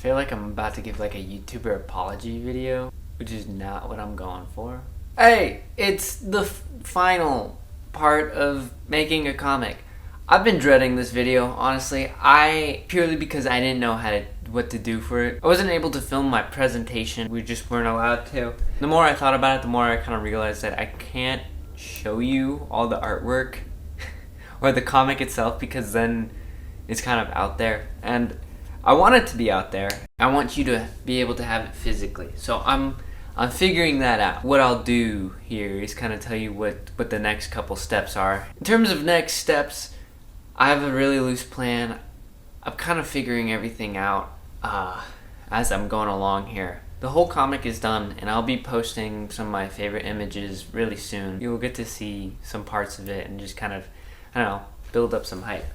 feel like I'm about to give like a YouTuber apology video, which is not what I'm going for. Hey, it's the final part of making a comic. I've been dreading this video, honestly. Purely because I didn't know what to do for it. I wasn't able to film my presentation. We just weren't allowed to. The more I thought about it, the more I kind of realized that I can't show you all the artwork or the comic itself, because then it's kind of out there. And I want it to be out there. I want you to be able to have it physically. So I'm figuring that out. What I'll do here is kind of tell you what the next couple steps are. In terms of next steps, I have a really loose plan. I'm kind of figuring everything out as I'm going along here. The whole comic is done, and I'll be posting some of my favorite images really soon. You'll get to see some parts of it and just kind of, I don't know, build up some hype.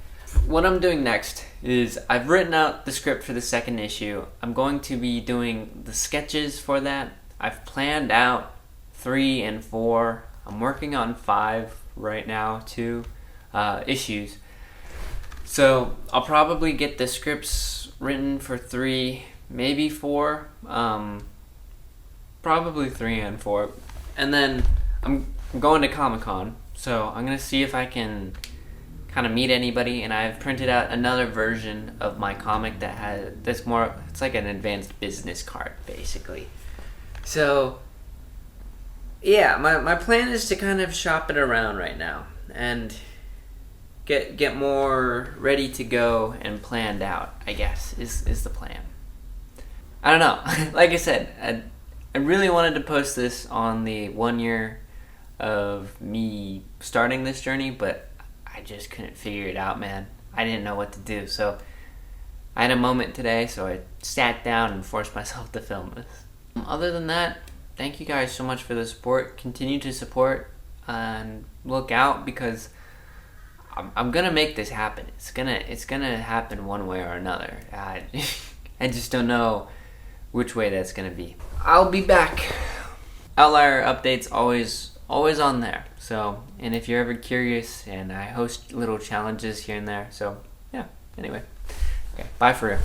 What I'm doing next is I've written out the script for the second issue. I'm going to be doing the sketches for that. I've planned out 3 and 4. I'm working on 5 right now, 2 issues. So I'll probably get the scripts written for 3, maybe 4. Probably 3 and 4. And then I'm going to Comic-Con, so I'm gonna see if I can kind of meet anybody, and I've printed out another version of my comic that's more, it's like an advanced business card basically. So yeah, my plan is to kind of shop it around right now and get more ready to go and planned out, I guess, is the plan. I don't know. Like I said, I really wanted to post this on the 1 year of me starting this journey, but I just couldn't figure it out, man. I didn't know what to do, so I had a moment today, so I sat down and forced myself to film this. Other than that, thank you guys so much for the support. Continue to support and look out, because I'm gonna make this happen. It's gonna happen one way or another. I just don't know which way that's gonna be. I'll be back. Outlier updates always on there. So, and if you're ever curious, and I host little challenges here and there. So yeah, anyway. Okay, bye for real.